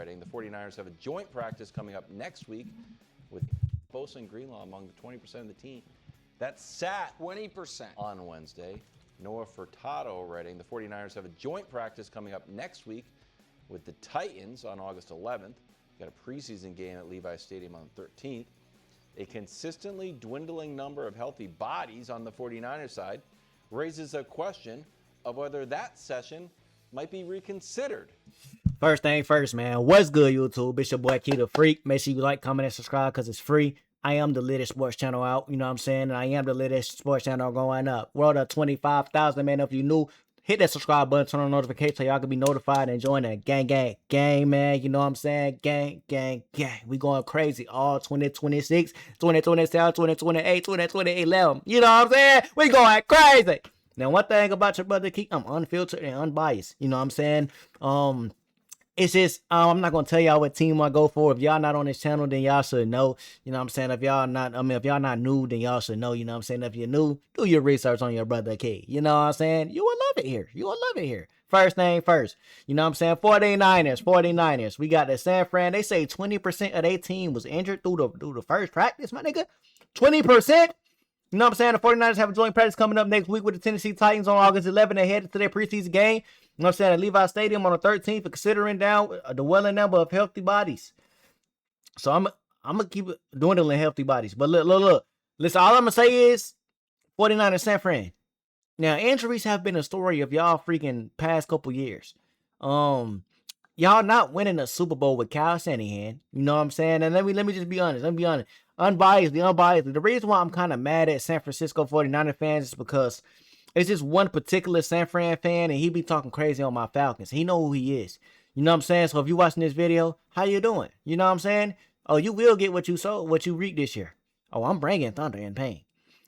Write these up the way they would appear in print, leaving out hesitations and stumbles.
The 49ers have a joint practice coming up next week with Bosa and Greenlaw among the 20% of the team. That sat 20% on Wednesday. Noah Furtado writing, the 49ers have a joint practice coming up next week with the Titans on August 11th. Got a preseason game at Levi Stadium on the 13th. A consistently dwindling number of healthy bodies on the 49ers side raises a question of whether that session might be reconsidered. First thing first, man. What's good, YouTube? It's your boy Key the Freak. Make sure you like, comment, and subscribe because it's free. I am the latest sports channel out. You know what I'm saying? And I am the latest sports channel going up. World of 25,000, man. If you new, hit that subscribe button, turn on notifications so y'all can be notified and join that gang, man. You know what I'm saying? Gang. We going crazy all 2026, 2027, 2028, 2028. You know what I'm saying? We going crazy. Now, one thing about your brother Keith, I'm unfiltered and unbiased. You know what I'm saying? It's just, I'm not going to tell y'all what team I go for. If y'all not on this channel, then y'all should know. You know what I'm saying? If y'all not new, then y'all should know. You know what I'm saying? If you're new, do your research on your brother K. You know what I'm saying? You will love it here. First thing first. You know what I'm saying? 49ers. We got the San Fran. They say 20% of their team was injured through the first practice, my nigga. 20%? You know what I'm saying? The 49ers have a joint practice coming up next week with the Tennessee Titans on August 11th. They headed to their preseason game. You know what I'm saying? At Levi Stadium on the 13th, for considering down the welling number of healthy bodies. So I'm going to keep dwindling healthy bodies. But look. Listen, all I'm going to say is 49ers San Fran. Now, injuries have been a story of y'all freaking past couple years. Y'all not winning a Super Bowl with Kyle Shanahan. You know what I'm saying? And let me just be honest. Unbiasedly. The reason why I'm kind of mad at San Francisco 49er fans is because it's just one particular San Fran fan, and he be talking crazy on my Falcons. He know who he is. You know what I'm saying? So if you watching this video, how you doing? You know what I'm saying? Oh, you will get what you sowed, what you reaped this year. Oh, I'm bringing thunder and pain.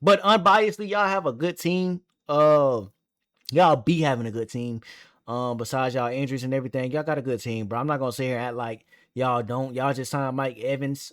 But unbiasedly, y'all have a good team. Y'all be having a good team. Besides y'all injuries and everything, y'all got a good team, bro. I'm not gonna sit here and act like y'all don't. Y'all just signed Mike Evans.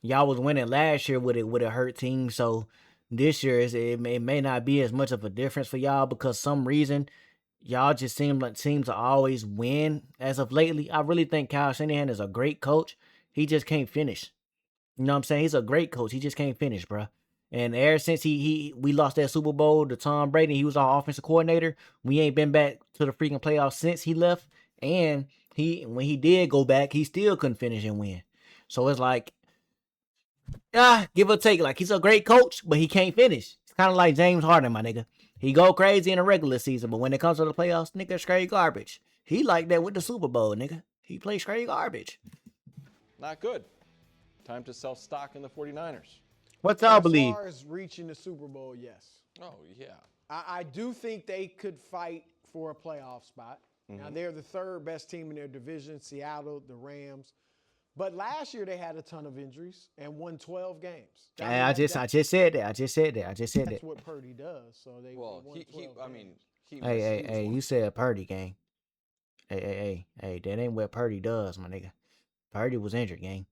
Y'all was winning last year with a hurt team, so this year it may not be as much of a difference for y'all because some reason y'all just seem to always win as of lately. I really think Kyle Shanahan is a great coach. He just can't finish. You know what I'm saying? He's a great coach. He just can't finish, bro. And ever since we lost that Super Bowl to Tom Brady, he was our offensive coordinator. We ain't been back to the freaking playoffs since he left. And when he did go back, he still couldn't finish and win. So it's like, give or take. Like, he's a great coach, but he can't finish. It's kind of like James Harden, my nigga. He go crazy in the regular season, but when it comes to the playoffs, nigga, straight garbage. He like that with the Super Bowl, nigga. He plays straight garbage. Not good. Time to sell stock in the 49ers. What y'all believe? As far as reaching the Super Bowl, yes. Oh, yeah. I do think they could fight for a playoff spot. Mm-hmm. Now, they're the third best team in their division, Seattle, the Rams. But last year they had a ton of injuries and won 12 games. I just said that. That's what Purdy does. So they won 12 games. Hey, you said Purdy, gang. Hey, that ain't what Purdy does, my nigga. Purdy was injured, gang.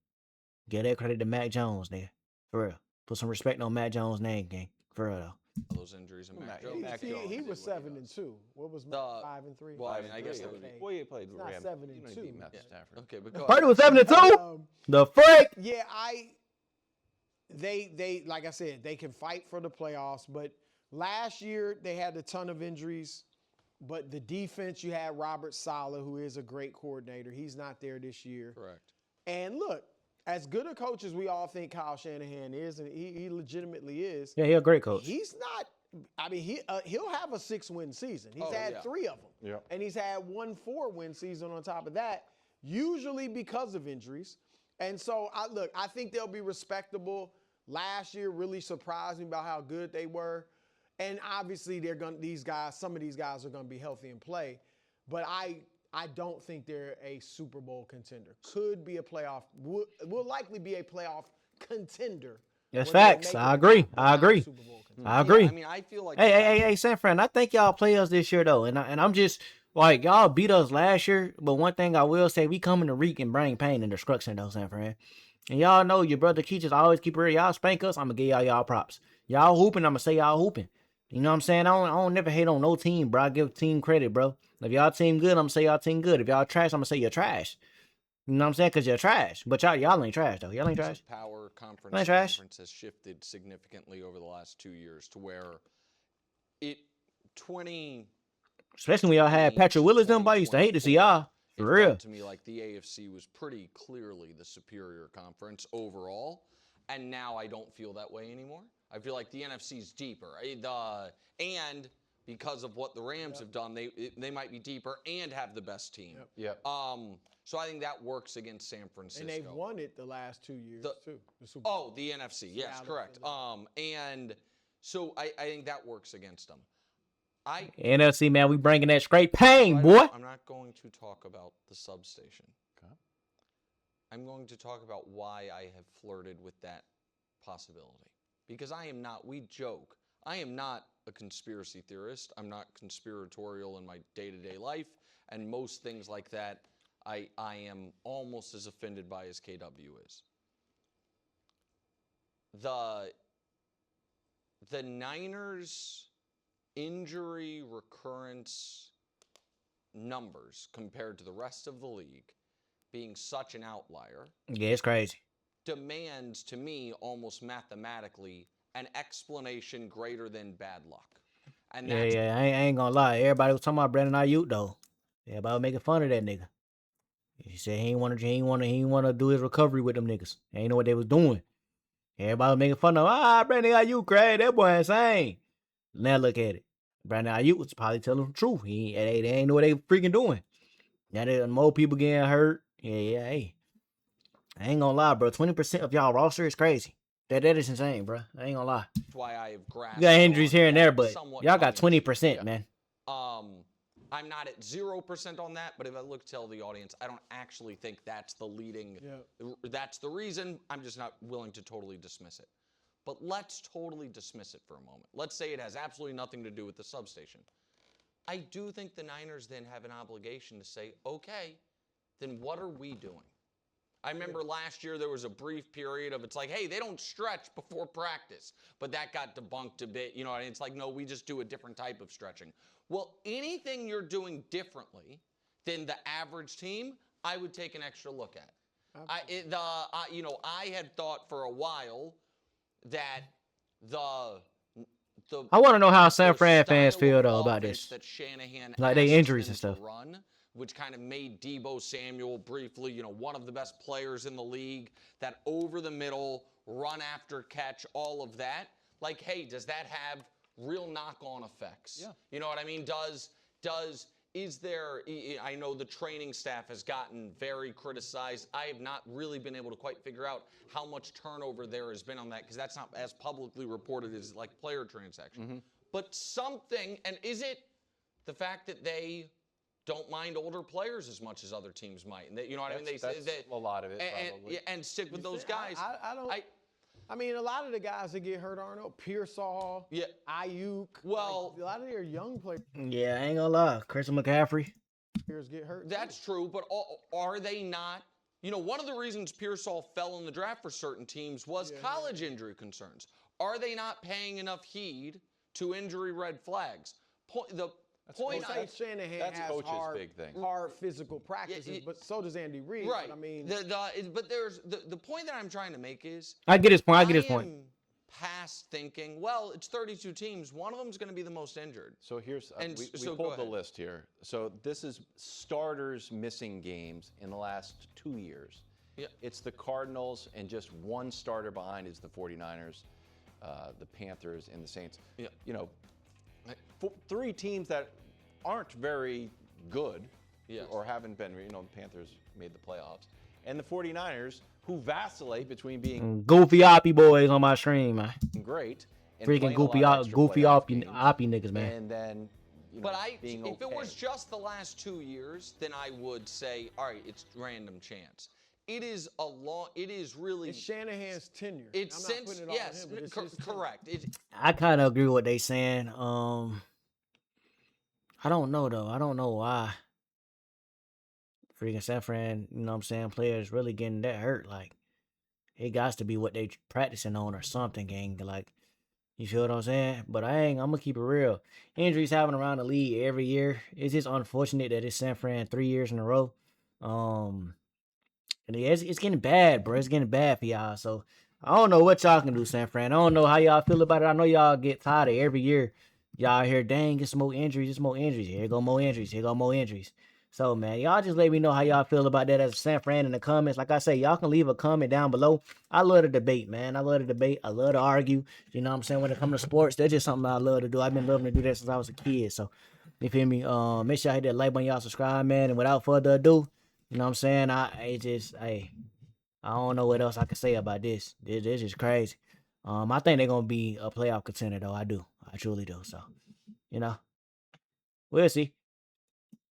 Give that credit to Mac Jones, nigga. For real. Put some respect on Mac Jones' name, gang. For real, though. Those injuries and Mac Jones. He was 7-2. What was 5-3? Well, I mean, I guess that would be. Well, he played it's not Rams. 7-2. Okay, but go Purdy was 7-2. The freak. Yeah, they like I said, they can fight for the playoffs. But last year they had a ton of injuries. But the defense, you had Robert Saleh, who is a great coordinator. He's not there this year. Correct. And look, as good a coach as we all think Kyle Shanahan is, and he legitimately is. Yeah, he's a great coach. He's not. I mean, he'll have a 6-win season. He's had 3 of them. Yeah. And he's had 1 4-win season on top of that, usually because of injuries. And so, I think they'll be respectable. Last year really surprised me about how good they were. And obviously, some of these guys are going to be healthy and play. But I don't think they're a Super Bowl contender. Could be a playoff. Will likely be a playoff contender. That's facts. I agree. I agree. I mean, I feel like. Hey, San Fran. I think y'all play us this year though, and I'm just like, y'all beat us last year. But one thing I will say, we coming to wreak and bring pain and destruction though, San Fran. And y'all know your brother Keith always keep it real. Y'all spank us, I'm gonna give y'all props. Y'all hooping, I'm gonna say y'all hooping. You know what I'm saying? I don't never hate on no team, bro. I give team credit, bro. If y'all team good, I'm gonna say y'all team good. If y'all trash, I'm gonna say you're trash. You know what I'm saying? Because you're trash. But y'all ain't trash, though. Y'all ain't trash. Power conference Ain't to trash. conference has shifted significantly over the last 2 years to where it 20 Especially when y'all had Patrick Willis them, I used to hate to see y'all. it For real. felt to me like the AFC was pretty clearly the superior conference overall, and now I don't feel that way anymore. I feel like the NFC's deeper. And because of what the Rams have done, they might be deeper and have the best team. Yep. So I think that works against San Francisco. And they've won it the last 2 years too. The Super Oh, the NFC. Yes, correct. And so I think that works against them. NFC, man, we bringing that straight pain, boy. I'm not going to talk about the substation. Okay. I'm going to talk about why I have flirted with that possibility. Because we joke, I am not a conspiracy theorist. I'm not conspiratorial in my day-to-day life. And most things like that, I am almost as offended by as KW is. The Niners' injury recurrence numbers compared to the rest of the league being such an outlier. Yeah, it's crazy. Demands, to me, almost mathematically, an explanation greater than bad luck. And that's I ain't gonna lie. Everybody was talking about Brandon Ayuk though. Everybody was making fun of that nigga. He said he ain't wanna do his recovery with them niggas. They ain't know what they was doing. Everybody was making fun of Brandon Ayuk crazy. That boy insane. Now look at it. Brandon Ayuk was probably telling the truth. They ain't know what they freaking doing. Now there more people getting hurt. Hey. I ain't gonna lie, bro. 20% of y'all roster is crazy. That is insane, bro. I ain't gonna lie. That's why I have grasped. You got injuries here and there, but somewhat y'all got tongue-in-cheek. 20%, man. I'm not at 0% on that, but if I look to tell the audience, I don't actually think that's the leading. That's the reason. I'm just not willing to totally dismiss it. But let's totally dismiss it for a moment. Let's say it has absolutely nothing to do with the substation. I do think the Niners then have an obligation to say, okay, then what are we doing? I remember last year there was a brief period of it's like, hey, they don't stretch before practice. But that got debunked a bit. You know, and it's like, no, we just do a different type of stretching. Well, anything you're doing differently than the average team, I would take an extra look at. I had thought for a while that I want to know how San Fran fans feel though about this. That Shanahan like they injuries and them stuff. to run, which kind of made Deebo Samuel briefly, one of the best players in the league, that over the middle, run after catch, all of that. Like, hey, does that have real knock-on effects? Yeah. You know what I mean? I know the training staff has gotten very criticized. I have not really been able to quite figure out how much turnover there has been on that, because that's not as publicly reported as like player transaction. Mm-hmm. But something, and is it the fact that they don't mind older players as much as other teams might? And you know what I mean? That's a lot of it, probably. And stick with those guys. I mean, a lot of the guys that get hurt aren't Pearsall, Ayuk. Well, a lot of their young players. Yeah, I ain't gonna lie. Christian McCaffrey. Get hurt. That's true, but are they not? One of the reasons Pearsall fell in the draft for certain teams was college injury concerns. Are they not paying enough heed to injury red flags? Shanahan that's has coach's big thing. hard physical practices, but so does Andy Reid. Right. But I mean, but there's the point that I'm trying to make is I get his point. I am past thinking, well, it's 32 teams. One of them is going to be the most injured. So here's we pulled the list here. So this is starters missing games in the last 2 years. Yeah. It's the Cardinals, and just one starter behind is the 49ers, the Panthers, and the Saints. Yeah. Three teams that aren't very good Yes. or haven't been. The Panthers made the playoffs. And the 49ers, who vacillate between being goofy oppy boys on my stream, man. great and Freaking playing a lot goofy of extra playoff games, oppy niggas, man. and then being if it okay. was just the last 2 years, then I would say, all right, it's random chance. It is really. it's Shanahan's tenure. It's I'm not since putting it all on him, but it's his tenure. correct. I kind of agree with what they saying. I don't know though. I don't know why. Freaking San Fran, you know what I'm saying, players really getting that hurt. Like, it got to be what they practicing on or something, gang. Like, you feel what I'm saying? But I'm gonna keep it real. Injuries happen around the league every year. It's just unfortunate that it's San Fran 3 years in a row. And it's getting bad, bro. It's getting bad for y'all. So I don't know what y'all can do, San Fran. I don't know how y'all feel about it. I know y'all get tired of every year. Y'all hear, dang, it's more injuries, it's more injuries. Here go more injuries. Here go more injuries. So, man, y'all just let me know how y'all feel about that as a San Fran in the comments. Like I say, y'all can leave a comment down below. I love to debate, man. I love to debate. I love to argue. You know what I'm saying? When it comes to sports, that's just something I love to do. I've been loving to do that since I was a kid. So, you feel me? Make sure I hit that like button, y'all subscribe, man. And without further ado, you know what I'm saying? I don't know what else I can say about this. This is crazy. I think they're gonna be a playoff contender though. I do. I truly do. So, you know, we'll see.